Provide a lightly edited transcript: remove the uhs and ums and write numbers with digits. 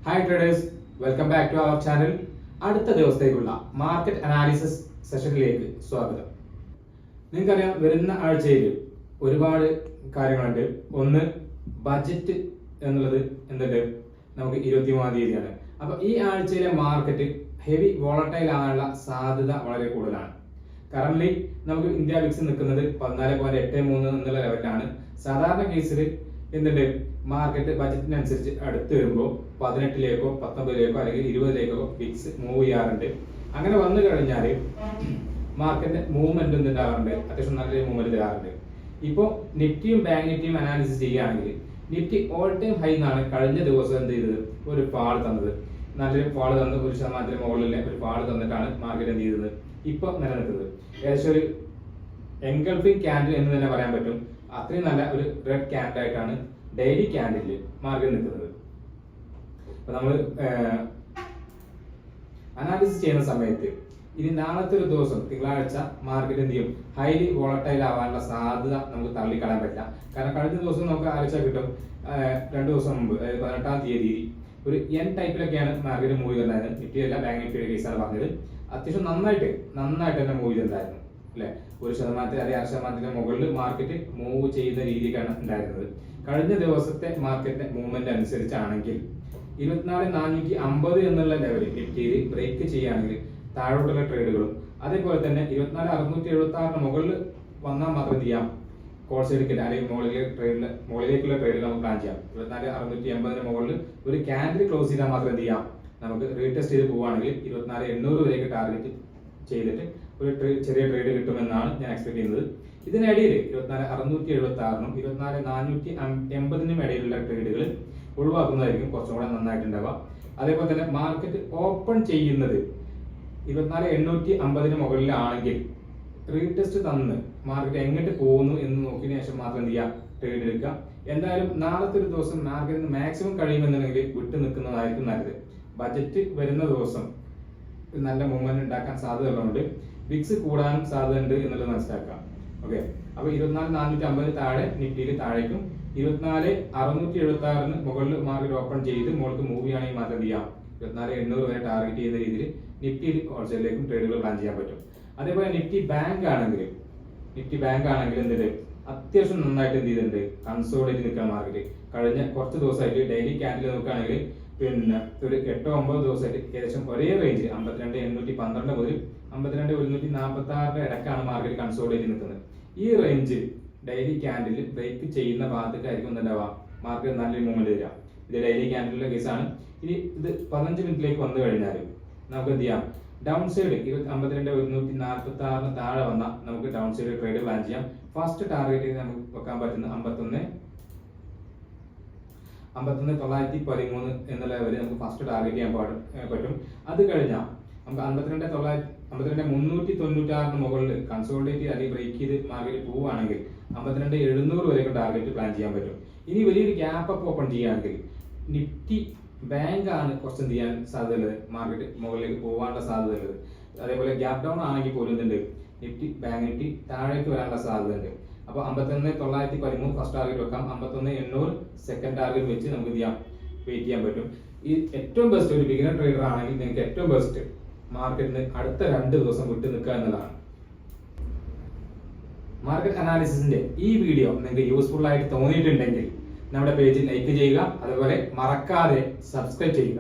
Hi traders, welcome back to our channel. അടുത്ത ദിവസത്തേക്കുള്ള market analysis സെഷനിലേക്ക് സ്വാഗതം. നിങ്ങൾക്കറിയാം, വരുന്ന ആഴ്ചയിൽ ഒരുപാട് കാര്യങ്ങളുണ്ട്. ഒന്ന്, ബജറ്റ് എന്നുള്ളത് എന്തുണ്ട്, നമുക്ക് 23-ാം തീയതിയാണ്. അപ്പൊ ഈ ആഴ്ചയിലെ മാർക്കറ്റ് ഹെവി വോളട്ടൈൽ ആകാനുള്ള സാധ്യത വളരെ കൂടുതലാണ്. കറന്റ് നമുക്ക് ഇന്ത്യ വിക്സ് നിൽക്കുന്നത് 14.83 എന്നുള്ള ലെവലിലാണ്. സാധാരണ കേസിൽ എന്തുണ്ട്, മാർക്കറ്റ് ബജറ്റിനനുസരിച്ച് അടുത്ത് വരുമ്പോൾ 18ലേക്കോ 19ലേക്കോ അല്ലെങ്കിൽ 20ലേക്കോ വിക്സ് മൂവ് ചെയ്യാറുണ്ട്. അങ്ങനെ വന്നു കഴിഞ്ഞാൽ മാർക്കറ്റ് മൂവ്മെന്റ് ഉണ്ടാകാറുണ്ട്, അത്യാവശ്യം നല്ലൊരു മൂവ്മെന്റ് തരാറുണ്ട്. ഇപ്പോൾ നിഫ്റ്റിയും ബാങ്ക് നിഫ്റ്റിയും അനാലിസിസ് ചെയ്യുകയാണെങ്കിൽ നിഫ്റ്റി ഓൾ ടൈം ഹൈ എന്നാണ് കഴിഞ്ഞ ദിവസം എന്ത് ചെയ്തത്, ഒരു ഫാൾ തന്നത്. നല്ലൊരു ഫാൾ തന്ന് 1% മുകളിലെ ഒരു ഫാൾ തന്നിട്ടാണ് മാർക്കറ്റ് എന്ത് ചെയ്തത്, ഇപ്പൊ നിലനിൽക്കുന്നത്. ഏകദേശം ഒരു എൻഗൾഫിംഗ് ക്യാൻഡിൽ എന്ന് തന്നെ പറയാൻ പറ്റും. അത്രയും നല്ല ഒരു റെഡ് ക്യാൻഡിൽ ആയിട്ടാണ് ഡെയിലി ക്യാൻഡിൽ മാർക്കറ്റ് നിൽക്കുന്നത്. അപ്പൊ നമ്മൾ അനാലിസിസ് ചെയ്യുന്ന സമയത്ത് ഇനി നാളത്തെ ഒരു ദിവസം തിങ്കളാഴ്ച മാർക്കറ്റ് എന്ത് ചെയ്യും, ഹൈലി വോളട്ടൈൽ ആവാനുള്ള സാധ്യത നമുക്ക് തള്ളിക്കളയാൻ പറ്റില്ല. കാരണം കഴിഞ്ഞ ദിവസം നമുക്ക് ആലോചിച്ചാൽ കിട്ടും, 2 ദിവസം മുമ്പ്, അതായത് 18-ാം തീയതി ഒരു എൻ ടൈപ്പിലൊക്കെയാണ് മാർക്കറ്റ് മൂവ് ചെയ്തിട്ടുണ്ടായിരുന്നത്. നിഫ്റ്റി അല്ല, ബാങ്ക് നിഫ്റ്റിയുടെ കേസാണ് പറഞ്ഞത്. അത്യാവശ്യം നന്നായിട്ട് തന്നെ മൂവ് ചെയ്തിട്ടുണ്ടായിരുന്നു അല്ലെ. 1% അല്ലെങ്കിൽ 6% മുകളിൽ മാർക്കറ്റ് മൂവ് ചെയ്യുന്ന രീതിക്കാണ് ഉണ്ടായിരുന്നത്. കഴിഞ്ഞ ദിവസത്തെ മാർക്കറ്റിന്റെ മൂവ്മെന്റ് അനുസരിച്ചാണെങ്കിൽ 24,450 എന്നുള്ള ലെവലിൽ നിഫ്റ്റിയിൽ ബ്രേക്ക് ചെയ്യുകയാണെങ്കിൽ താഴോട്ടുള്ള ട്രേഡുകളും, അതേപോലെ തന്നെ 24,676 മുകളിൽ വന്നാൽ മാത്രം ചെയ്യാം കോൾ സൈഡ് എടുക്കില്ല, അല്ലെങ്കിൽ മുകളിലേക്കുള്ള ട്രേഡുകൾ നമുക്ക് പ്ലാൻ ചെയ്യാം. 24,680 മുകളിൽ ഒരു ക്യാൻഡിൽ ക്ലോസ് ചെയ്താൽ മാത്രം എന്ത് ചെയ്യാം, നമുക്ക് റീടെസ്റ്റ് ചെയ്ത് പോവുകയാണെങ്കിൽ 24,800 വരെയൊക്കെ ടാർഗറ്റ് ചെയ്തിട്ട് ഒരു ചെറിയ ട്രേഡ് കിട്ടുമെന്നാണ് ഞാൻ എക്സ്പെക്ട് ചെയ്യുന്നത്. ഇതിനിടയിൽ 24,676-നും 24,480-നും ഇടയിലുള്ള ട്രേഡുകൾ ഒഴിവാക്കുന്നതായിരിക്കും കുറച്ചും കൂടെ നന്നായിട്ടുണ്ടാവുക. അതേപോലെ തന്നെ മാർക്കറ്റ് ഓപ്പൺ ചെയ്യുന്നത് 24,850-ന് മുകളിലാണെങ്കിൽ റീടെസ്റ്റ് തന്ന് മാർക്കറ്റ് എങ്ങോട്ട് പോകുന്നു എന്ന് നോക്കിയതിനു ശേഷം മാത്രം എന്ത് ചെയ്യാം, ട്രേഡ് എടുക്കുക. എന്തായാലും നാളത്തെ ഒരു ദിവസം മാർക്കറ്റിന് മാക്സിമം കഴിയുമെന്നുണ്ടെങ്കിൽ വിട്ടു നിൽക്കുന്നതായിരിക്കും നല്ലത്. ബജറ്റ് വരുന്ന ദിവസം നല്ല മൂവ്മെന്റ് ഉണ്ടാക്കാൻ സാധ്യതയുള്ളതുകൊണ്ട് വിക്സ് കൂടാനും സാധ്യതയുണ്ട് എന്നുള്ളത് മനസ്സിലാക്കാം. ഓക്കെ, അപ്പൊ 24,450 താഴെ നിഫ്റ്റിയിൽ താഴേക്കും 24,676-ന് മുകളിൽ മാർക്കറ്റ് ഓപ്പൺ ചെയ്ത് മുകൾക്ക് മൂവ് ചെയ്യുകയാണെങ്കിൽ മാത്രം എന്ത് ചെയ്യാം, 24,800 വരെ ടാർഗറ്റ് ചെയ്യുന്ന രീതിയിൽ നിഫ്റ്റിയിൽ ഹോൾസെയിലേക്കും ട്രേഡുകൾ പ്ലാൻ ചെയ്യാൻ പറ്റും. അതേപോലെ നിഫ്റ്റി ബാങ്ക് ആണെങ്കിൽ എന്തിട്ട് അത്യാവശ്യം നന്നായിട്ട് എന്ത് ചെയ്തിട്ടുണ്ട്, കൺസോളിഡേറ്റ് നിൽക്കുന്ന മാർക്കറ്റ്. കഴിഞ്ഞ കുറച്ച് ദിവസമായിട്ട് ഡെയിലി ക്യാൻഡിൽ നോക്കുകയാണെങ്കിൽ പിന്നെ ഒരു 8-9 ദിവസമായിട്ട് ഏകദേശം ഒരേ റേഞ്ച് 52,812 മുതൽ 52,146 ഇടക്കാണ് മാർക്കറ്റ് കൺസോളിഡേറ്റ് നിൽക്കുന്നത്. ഈ റേഞ്ച് ഡെയിലി ക്യാൻഡിൽ ബ്രേക്ക് ചെയ്യുന്ന ഭാഗത്തേക്കായിരിക്കും എന്താവുക, മാർക്കറ്റ് നല്ലൊരു മൂവ്മെന്റ് തരിക. ഇത് ഡെയിലി ക്യാൻഡിലെ കേസാണ്. ഇനി ഇത് 15 മിനിറ്റിലേക്ക് വന്നു കഴിഞ്ഞാൽ നമുക്ക് എന്ത് ചെയ്യാം, ഡൗൺ സൈഡ് 52,146-ന് താഴെ വന്നാൽ നമുക്ക് ഡൗൺ സൈഡ് ട്രേഡ് പ്ലാൻ ചെയ്യാം. ഫസ്റ്റ് ടാർഗറ്റ് നമുക്ക് വെക്കാൻ പറ്റുന്ന 51,913 എന്നുള്ള ലെവലിൽ നമുക്ക് ഫസ്റ്റ് ടാർഗറ്റ് ചെയ്യാൻ പറ്റും. അത് കഴിഞ്ഞാൽ നമുക്ക് 52,396-ന് മുകളിൽ കൺസോളിഡേറ്റ് അല്ലെങ്കിൽ ബ്രേക്ക് ചെയ്ത് മാർക്കറ്റ് പോവുകയാണെങ്കിൽ 52,700 വരെയൊക്കെ ടാർഗറ്റ് പ്ലാൻ ചെയ്യാൻ പറ്റും. ഇനി വലിയൊരു ഗ്യാപ്പ് അപ്പ് ഓപ്പൺ ചെയ്യുകയാണെങ്കിൽ നിഫ്റ്റി ബാങ്ക് ആണ് കുറച്ച് എന്ത് ചെയ്യാൻ സാധ്യതയുള്ളത്, മാർക്കറ്റ് മുകളിലേക്ക് പോകാനുള്ള സാധ്യതയുള്ളത്. അതേപോലെ ഗ്യാപ് ഡൗൺ ആണെങ്കിൽ പോലും എന്തുണ്ട്, നിഫ്റ്റി ബാങ്ക് നിഫ്റ്റി താഴേക്ക് വരാനുള്ള സാധ്യതയുണ്ട്. അപ്പോൾ 51,913 ഫസ്റ്റ് ടാർഗറ്റ് വെക്കാം, 51,800 സെക്കൻഡ് ടാർഗറ്റ് വെച്ച് നമുക്ക് എന്ത് ചെയ്യാം, വെയിറ്റ് ചെയ്യാൻ പറ്റും. ഈ ഏറ്റവും ബെസ്റ്റ് ഒരു ബിഗിനർ ട്രേഡർ ആണെങ്കിൽ നിങ്ങൾക്ക് ഏറ്റവും ബെസ്റ്റ് മാർക്കറ്റിന് അടുത്ത 2 ദിവസം വിട്ടു നിൽക്കുക എന്നുള്ളതാണ്. മാർക്കറ്റ് അനാലിസിസിന്റെ ഈ വീഡിയോ നിങ്ങൾക്ക് യൂസ്ഫുൾ ആയിട്ട് തോന്നിയിട്ടുണ്ടെങ്കിൽ നമ്മുടെ പേജിൽ ലൈക്ക് ചെയ്യുക, അതുപോലെ മറക്കാതെ സബ്സ്ക്രൈബ് ചെയ്യുക.